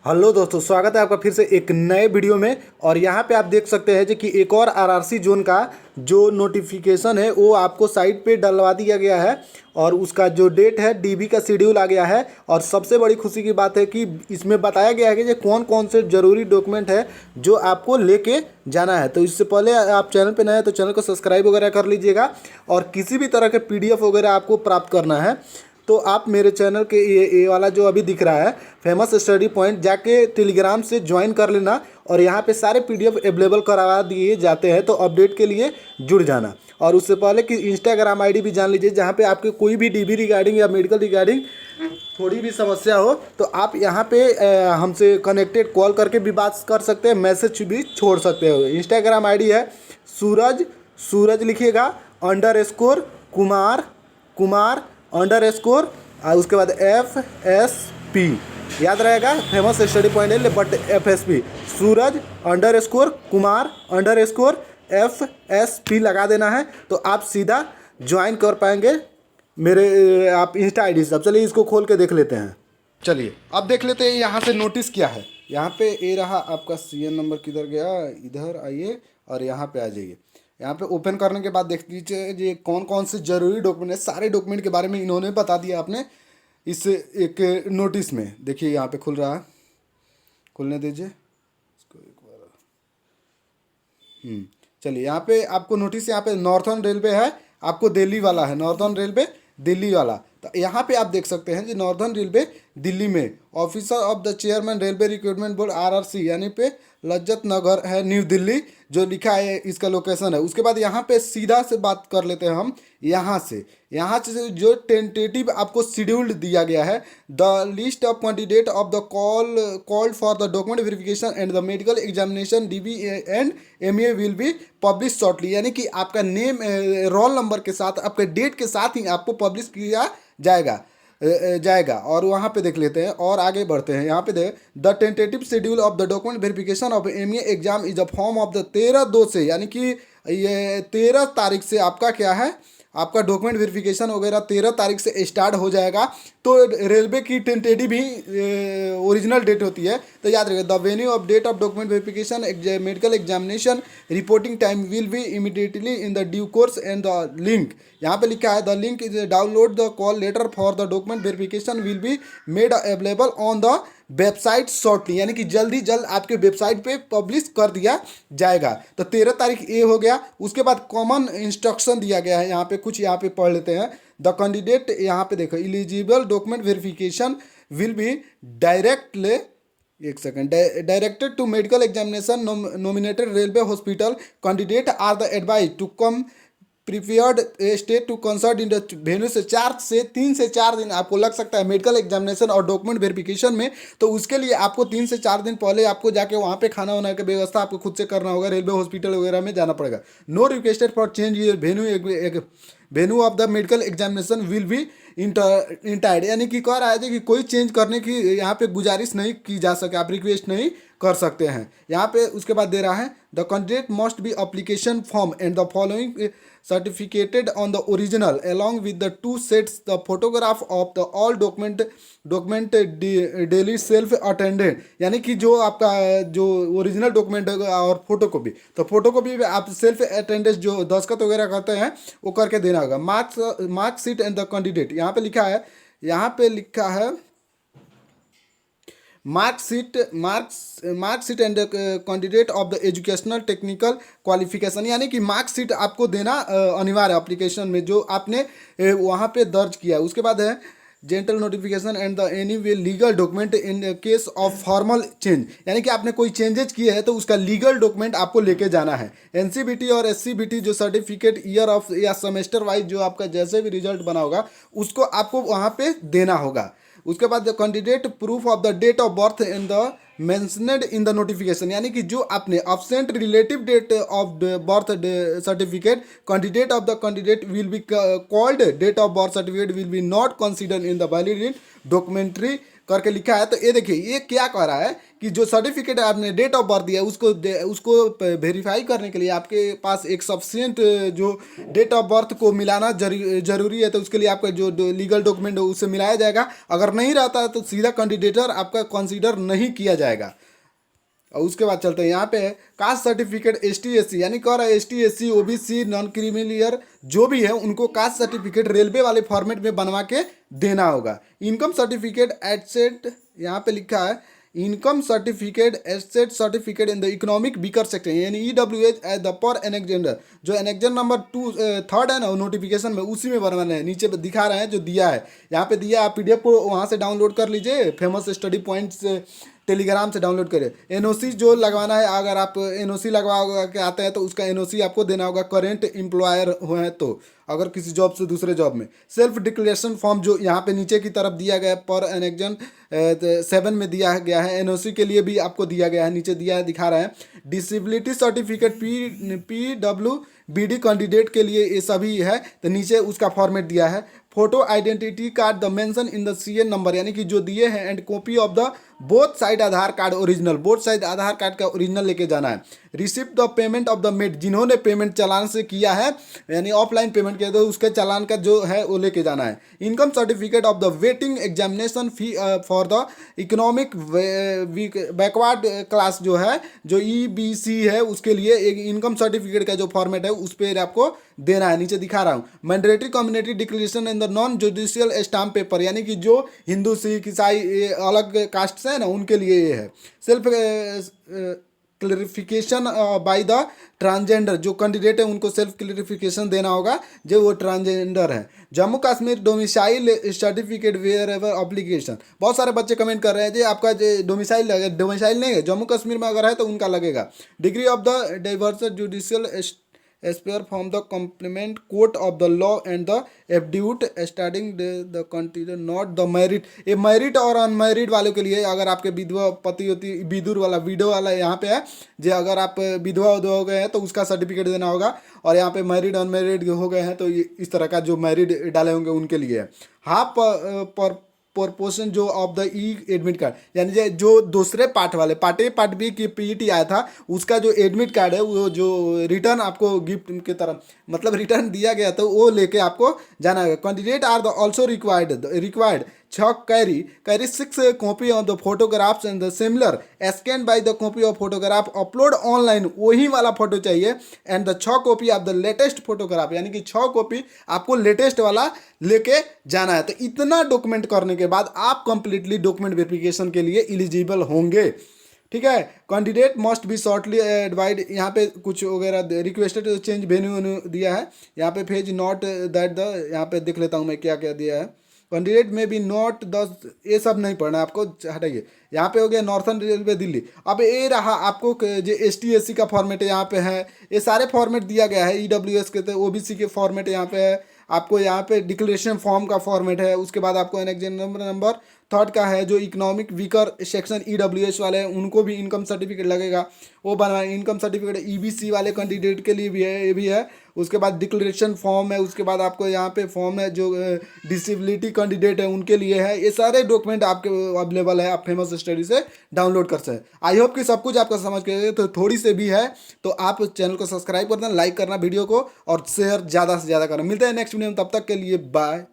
Hello दोस्तों, स्वागत है आपका फिर से एक नए वीडियो में। और यहाँ पे आप देख सकते हैं जो कि एक और आरआरसी जोन का जो नोटिफिकेशन है वो आपको साइट पे डलवा दिया गया है। और उसका जो डेट है डीबी का शेड्यूल आ गया है। और सबसे बड़ी खुशी की बात है कि इसमें बताया गया है कि ये कौन कौन से ज़रूरी डॉक्यूमेंट है जो आपको लेके जाना है। तो इससे पहले आप चैनल पे नए हैं तो चैनल को सब्सक्राइब वगैरह कर लीजिएगा। और किसी भी तरह के पीडीएफ वगैरह आपको प्राप्त करना है तो आप मेरे चैनल के ये वाला जो अभी दिख रहा है फेमस स्टडी पॉइंट, जाके टेलीग्राम से ज्वाइन कर लेना। और यहाँ पे सारे पीडीएफ अवेलेबल करवा दिए जाते हैं, तो अपडेट के लिए जुड़ जाना। और उससे पहले कि इंस्टाग्राम आईडी भी जान लीजिए, जहाँ पे आपके कोई भी डीबी रिगार्डिंग या मेडिकल रिगार्डिंग थोड़ी भी समस्या हो तो आप यहाँ पे हमसे कनेक्टेड कॉल करके भी बात कर सकते हैं, मैसेज भी छोड़ सकते हो। इंस्टाग्राम आईडी है सूरज लिखिएगा _कुमार _ और उसके बाद FSP, याद रहेगा फेमस स्टडी पॉइंट है but FSP, Suraj _Kumar _FSP लगा देना है तो आप सीधा ज्वाइन कर पाएंगे मेरे आप इंस्टा आईडी से। अब चलिए इसको खोल के देख लेते हैं। चलिए अब देख लेते हैं यहाँ से नोटिस क्या है। यहाँ पे ये रहा आपका CN नंबर, किधर गया, इधर आइए और यहाँ पे आ जाइए। यहाँ पे ओपन करने के बाद देख लीजिए ये कौन कौन से ज़रूरी डॉक्यूमेंट है। सारे डॉक्यूमेंट के बारे में इन्होंने बता दिया आपने इस एक नोटिस में। देखिए यहाँ पे खुल रहा है, खुलने दीजिए इसको एक बार। चलिए यहाँ पे आपको नोटिस, यहाँ पे नॉर्थर्न रेलवे है, आपको दिल्ली वाला है, नॉर्थर्न रेलवे दिल्ली वाला। तो यहाँ पे आप देख सकते हैं जी नॉर्थर्न रेलवे दिल्ली में officer of the chairman railway recruitment board RRC यानी पे लज्जत नगर है, न्यू दिल्ली जो लिखा है इसका लोकेशन है। उसके बाद यहाँ पे सीधा से बात कर लेते हैं हम यहाँ से जो टेंटेटिव आपको शेड्यूल्ड दिया गया है, the list of candidate of the called for the document verification and the medical examination DB and MA will be publish shortly. यानी कि आपका नेम रोल नंबर के साथ आपके डेट के साथ ही आपको पब्लिश किया जाएगा। और वहाँ पे देख लेते हैं और आगे बढ़ते हैं। यहाँ पे देख the tentative schedule of the document verification of MA exam is a form of the 13/2 से, यानी कि ये 13 तारीख से आपका क्या है, आपका डॉक्यूमेंट वेरिफिकेशन वगैरह 13 तारीख से स्टार्ट हो जाएगा। तो रेलवे की टेंटेटिव ही ओरिजिनल डेट होती है, तो याद रखिए the venue of date of document verification medical examination reporting time will be immediately in the due course and the link, यहाँ पे लिखा है the link is download the call letter for the document verification will be made available on the website shortly, यानी कि जल्दी जल्द आपके website पे पब्लिश कर दिया जाएगा। तो 13 तारीख ये हो गया। उसके बाद कॉमन इंस्ट्रक्शन दिया गया है, यहाँ पे कुछ यहाँ पे पढ़ लेते हैं। द कैंडिडेट, यहाँ पे देखो, eligible document verification will be directed to medical examination nominated railway hospital. Candidate are the advise to come preferred state to concert in the venue से 3 से 4 दिन आपको लग सकता है मेडिकल एग्जामिनेशन और डॉक्यूमेंट वेरिफिकेशन में। तो उसके लिए आपको 3 से 4 दिन पहले आपको जाके वहाँ पे खाना वाना की व्यवस्था आपको खुद से करना होगा, रेलवे हॉस्पिटल वगैरह में जाना पड़ेगा। No requested for change venue of the medical examination will be entertained, यानी कि कह रहा है कि कोई चेंज करने की यहाँ पे गुजारिश नहीं की जा सके, आप रिक्वेस्ट नहीं कर सकते हैं। यहाँ पे उसके बाद दे रहा है the candidate must be application form and the following certificated on the original along with the 2 sets the photograph of the all document daily self attended, यानी कि जो आपका जो ओरिजिनल डॉक्यूमेंट और फोटो कॉपी, तो फोटो कॉपी आप self attendance जो दस्तखत वगैरह करते हैं वो करके देना होगा। मार्कशीट एंड द कैंडिडेट, यहाँ पे लिखा है marksheet and candidate of the educational technical qualification, यानी कि मार्कशीट आपको देना अनिवार्य एप्लीकेशन में जो आपने वहाँ पे दर्ज किया। उसके बाद है gentle notification and the any way legal document in case of formal change, यानी कि आपने कोई चेंजेस किए हैं तो उसका लीगल डॉक्यूमेंट आपको लेके जाना है। NCBT और SCBT जो सर्टिफिकेट ईयर ऑफ या सेमेस्टर वाइज जो आपका जैसे भी रिजल्ट बना होगा उसको आपको वहाँ पे देना होगा। उसके बाद candidate proof of the date of birth in the mentioned in the notification, यानी कि जो आपने absent relative date of birth certificate candidate of the candidate will be called date of birth certificate will be not considered in the valid documentary करके लिखा है। तो ये देखिए ये क्या कह रहा है कि जो सर्टिफिकेट आपने डेट ऑफ बर्थ दिया है उसको वेरीफाई करने के लिए आपके पास एक सफिशिएंट जो डेट ऑफ बर्थ को मिलाना जरूरी है। तो उसके लिए आपका जो लीगल डॉक्यूमेंट है उससे मिलाया जाएगा। अगर नहीं रहता है तो सीधा कैंडिडेटर आपका कंसीडर नहीं किया जाएगा। और उसके बाद चलते हैं यहाँ पे है कास्ट सर्टिफिकेट ST SC, यानी कह रहा है ST SC OBC non creamy layer जो भी है उनको कास्ट सर्टिफिकेट रेलवे वाले फॉर्मेट में बनवा के देना होगा। इनकम सर्टिफिकेट एटसेट यहाँ पे लिखा है income certificate asset certificate in the economic weaker sector यानी EWH एज द पर एनेक्जेंडर जो एनेक्जन नंबर 3 है ना नोटिफिकेशन में उसी में बनवाना है। नीचे पे दिखा रहे हैं जो दिया है यहाँ पे दिया आप PDF को वहाँ से डाउनलोड कर लीजिए। फेमस स्टडी पॉइंट्स टेलीग्राम से डाउनलोड करिए। NOC जो लगवाना है अगर आप NOC लगवा के आते हैं तो उसका NOC आपको देना होगा करेंट एम्प्लॉयर हुए तो अगर किसी जॉब से दूसरे जॉब में। सेल्फ डिक्लेरेशन फॉर्म जो यहाँ पे नीचे की तरफ दिया गया है पर एनेक्जन 7 में दिया गया है। NOC के लिए भी आपको दिया गया है नीचे दिया है दिखा रहे हैं। डिसेबिलिटी सर्टिफिकेट PWBD कैंडिडेट के लिए ये सभी है तो नीचे उसका फॉर्मेट दिया है। Photo identity card the mention in the CN number यानी कि जो दिए हैं and copy of the both side Aadhaar card original both side Aadhaar card का ओरिजिनल लेके जाना है। Receipt the payment of the made जिन्होंने पेमेंट चालान से किया है यानी ऑफलाइन पेमेंट किया तो उसके चालान का जो है वो लेके जाना है। Income certificate of the waiting examination fee for the economic backward class जो है जो EBC है उसके लिए एक इनकम सर्टिफिकेट का जो फॉर्मेट है उस पर आपको देना है। नीचे दिखा रहा हूँ mandatory community declaration in the non judicial stamp paper यानी कि जो हिंदू सिख ईसाई अलग कास्ट से है ना उनके लिए ये है। Self clarification by the transgender जो कैंडिडेट है उनको सेल्फ क्लैरिफिकेशन देना होगा जो वो ट्रांसजेंडर है। Jammu Kashmir domicile certificate wherever obligation बहुत सारे बच्चे कमेंट कर रहे हैं जी आपका जो डोमिसाइल नहीं है जम्मू कश्मीर में अगर है तो उनका लगेगा। Degree of the diverse judicial aspire from the complement court of the law and the abduct starting the continue not the married. ये मैरिड और अनमैरिड वालों के लिए अगर आपके विधवा पति होती विदुर वाला विडो वाला यहाँ पे है जो अगर आप विधवा उधवा हो गए हैं तो उसका सर्टिफिकेट देना होगा। और यहाँ पे मैरिड अनमैरिड हो गए हैं तो इस तरह का जो मैरिड डाले होंगे उनके लिए है। हाफ पर पोर्शन जो ऑफ द एडमिट कार्ड यानी जो दूसरे पार्ट वाले पार्ट B की PET आया था उसका जो एडमिट कार्ड है वो जो रिटर्न आपको गिफ्ट के तरफ मतलब रिटर्न दिया गया तो वो लेके आपको जाना है। Candidate are the also required 6 carry 6 copy of the photographs and the similar scan by the copy of photograph upload online वही वाला फोटो चाहिए and the 6 copy of the latest photograph यानी कि 6 कॉपी आपको लेटेस्ट वाला लेके जाना है। तो इतना डॉक्यूमेंट करने के बाद आप कंप्लीटली डॉक्यूमेंट वेरिफिकेशन के लिए एलिजिबल होंगे। ठीक है। कैंडिडेट मस्ट बी शॉर्टली एडवाइड यहाँ पे कुछ वगैरह रिक्वेस्टेड चेंज वेन्यू दिया है। यहाँ पे फेज नॉट दैट द यहाँ पे देख लेता हूँ मैं क्या क्या दिया है। कैंडिडेट में भी नॉट द ये सब नहीं पढ़ना है आपको हटाइए। यहाँ पे हो गया नॉर्थर्न रेलवे दिल्ली। अब ये रहा आपको जो ST SC का फॉर्मेट है यहाँ पे है ये सारे फॉर्मेट दिया गया है। EWS के तो OBC के फॉर्मेट यहाँ पे है। आपको यहाँ पे डिक्लेरेशन फॉर्म का फॉर्मेट है। उसके बाद आपको एनेक्जन नंबर 3 का है जो इकोनॉमिक वीकर सेक्शन EWS वाले हैं उनको भी इनकम सर्टिफिकेट लगेगा वो बनवाए। इनकम सर्टिफिकेट EBC वाले कैंडिडेट के लिए भी है ये भी है। उसके बाद डिक्लेरेशन फॉर्म है। उसके बाद आपको यहाँ पे फॉर्म है जो डिसेबिलिटी कैंडिडेट है उनके लिए है। ये सारे डॉक्यूमेंट आपके अवेलेबल है आप फेमस स्टडी से डाउनलोड कर सकते। आई होप कि सब कुछ आपका समझ के तो थोड़ी से भी है तो आप चैनल को सब्सक्राइब कर देना लाइक करना वीडियो को और शेयर ज़्यादा से ज़्यादा करना। मिलते हैं नेक्स्ट वीडियो में तब तक के लिए बाय।